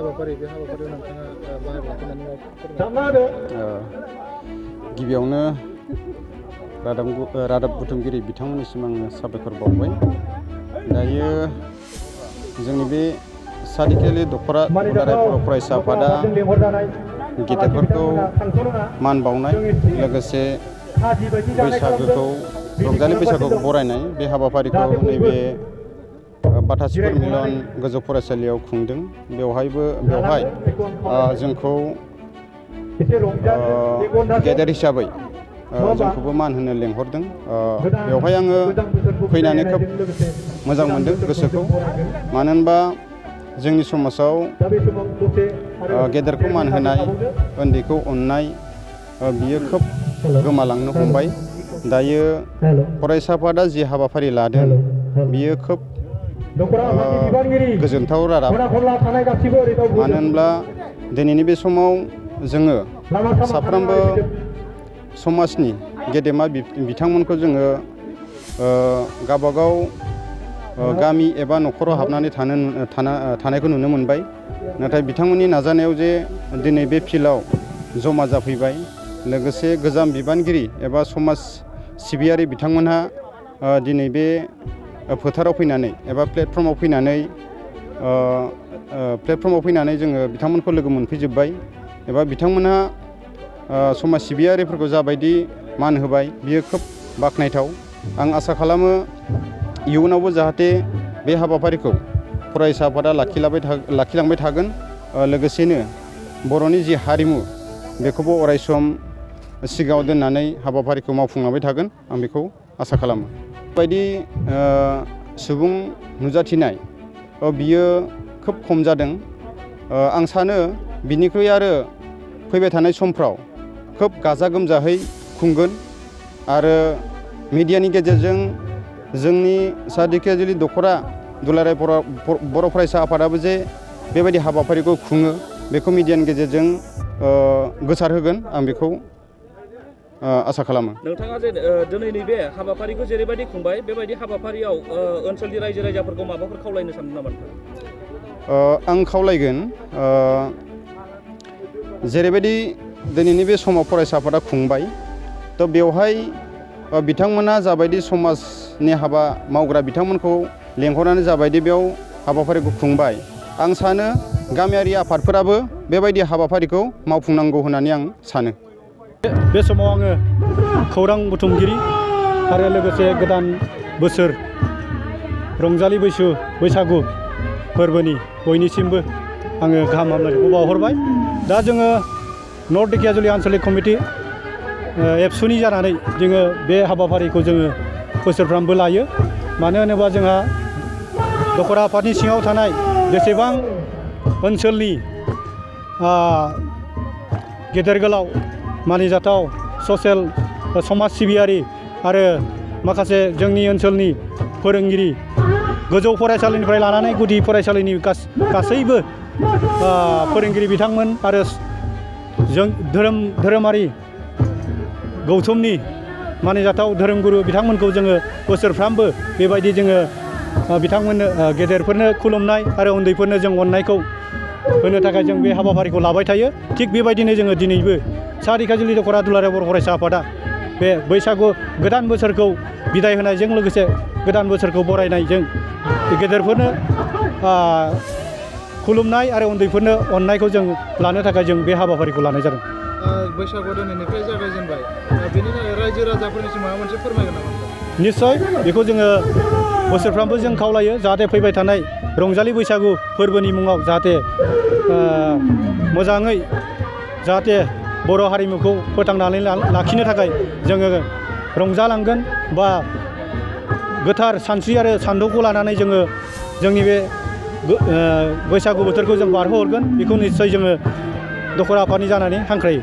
हाबाफारि बे हाबाफारियाव नोंथाङा बाहागो लाफैनानै गिबियावनो रादाब बुथुमगिरि बिथांमोननिसिम आङो साबायखर बावबाय। दायो जोंनि बे सादिकेलि दख'रा दुलाराय बर' फरायसा आफादा गेदेरफोरखौ मान बावनाय लोगोसे बैसागोखौ रंजालि बैसागुखौ बरायनाय बे हाबाफारिखौ नैबे बाथासिफोर मिलन गोजौ फरायसालियाव खुंदों। बेवहाय जोंखौ गेदेर हिसाबै जोंखौबो मान होनो लेंहरदों। बेवहाय आङो फैनानै खोब मोजां मोनदों गोसोखौ। मानो होनबा जोंनि समाजाव गेदेरखौ मान होनाय, उन्दैखौ अननाय बियो खोब गोमालांनो हमबाय। दायो फरायसा आफादा जि हाबाफारि लादों बियो खोब गोजोनथाव रादाब। मानो होनब्ला दिनैनि बे समाव जोङो साफ्रोमबो समाजनि गेदेमा बिथांमोनखौ जोङो गावबागाव गामि एबा न'खराव हाबनानै थानायखौ नुनो मोनबाय। नाथाय बिथांमोननि नाजानायाव जे दिनै बे फिल्डआव जमा जाफैबाय, लोगोसे गोजाम बिबानगिरि एबा समाज सिबियारि बिथांमोनहा दिनै बे फोथाराव फैनानै एबा प्लेटफर्माव फैनानै जोङो बिथांमोनखौ लोगो मोनफैजोब्बाय एबा बिथांमोनहा समाज सिबियारिफोरखौ जाबायदि मान होबाय बियो खोब बाख्नायथाव। आं आसा खालामो इयुनावबो जाहाथे बे हाबाफारिखौ फरायसा आफादा लाखिलांबाय थागोन। लोगोसेनो बर'नि जि हारिमु बेखौबो अरायसम सिगाङाव दोननानै हाबाफारिखौ मावफुंलांबाय थागोन, आं बेखौ आसा खालामो। बेबायदि सुबुं नुजाथिनाय बियो खोब खम जादों। आं सानो बिनिख्रुइ आरो फैबाय थानाय समफ्राव खोब गाजा गोमजायै खुंगोन आरो मिडियानि गेजेरजों जोंनि सादिकेलि दख'रा दुलाराय बर' फरायसा आफादाबो जे बेबायदि हाबाफारिखौ खुङो बेखौ मिडियानि गेजेरजों गोसारहोगोन, आं बेखौ आसा खालामो। नोंथाङा जे दिनैनि बे हाबाफारिखौ जेरैबायदि खुंबाय बेबायदि हाबाफारियाव ओनसोलनि रायजो राजाफोरखौ माबाफोर खावलायनो सानदों नामा नोंथाङा? आं खावलायगोन जेरैबायदि दिनैनि बे समाव फरायसा आफादा खुंबाय थ' बेवहाय बिथांमोना जाबायदि समाजनि हाबा मावग्रा बिथांमोनखौ लेंहरनानै जाबायदि बेयाव हाबाफारिखौ खुंबाय, आं सानो गामियारि आफादफोराबो बेबायदि हाबाफारिखौ मावफुंनांगौ होननानै आं सानो। बे समाव आङो खौरां बुथुमगिरि आरो लोगोसे गोदान बोसोर रंजालि बैसागु फोरबोनि बयनिसिमबो आङो गाहाम हामलायनायखौ बावहरबाय। दा जोङो नर्थ धेकियाजुलि आन्सलिक कमिटि एबसुनि जानानै जोङो बे हाबाफारिखौ जोङो बोसोरफ्रामबो लायो। मानो होनोबा जोंहा दख'रा आफादनि सिङाव थानाय जेसेबां ओनसोलनि गेदेर गोलाव मानिजाथाव ससियेल समाज सिबियारि आरो माखासे जोंनि ओनसोलनि फोरोंगिरि गोजौ फरायसालिनिफ्राय लानानै गुदि फरायसालिनि गासैबो फोरोंगिरि बिथांमोन आरो जों धोरोमारि गौथुमनि मानिजाथाव धोरोमगुरु बिथांमोनखौ जोङो बोसोरफ्रामबो बेबायदि जोङो बिथांमोननो गेदेरफोरनो खुलुमनाय आरो उन्दैफोरनो जों अननायखौ होनो थाखाय जों बे हाबाफारिखौ लाबाय थायो। थिग बेबायदिनो जोङो दिनैबो सादिकेलि दख'रा दुलाराय बर' फरायसा आफादा बे बैसागु गोदान बोसोरखौ बिदाय होनायजों लोगोसे गोदान बोसोरखौ बरायनायजों गेदेरफोरनो खुलुमनाय आरो उन्दैफोरनो अननायखौ जों लानो थाखाय जों बे हाबाफारिखौ लानाय जादों। बैसागु दिनैनिफ्राय जागायजेनबाय, बेनि थाखाय रायजो राजाफोरनिसिम माबा मोनसे फोरमायगोन नामा? निस्सय बेखौ जोङो बोसोरफ्रामबो जों खावलायो जाहाथे फैबाय थानाय रंजालि बैसागु फोरबोनि मुङाव जाहाथे मोजाङै जाहाथे बर' हारिमुखौ फोथांनानै लाखिनो थाखाय जोङो रंजालांगोन बा गोथार सानस्रि आरो सानदौखौ लानानै जोङो जोंनि बे बैसागु बोथोरखौ जों बारहोहरगोन, बेखौ निस्सय जोङो दख'रा आफादनि जानानै हांख्रायो।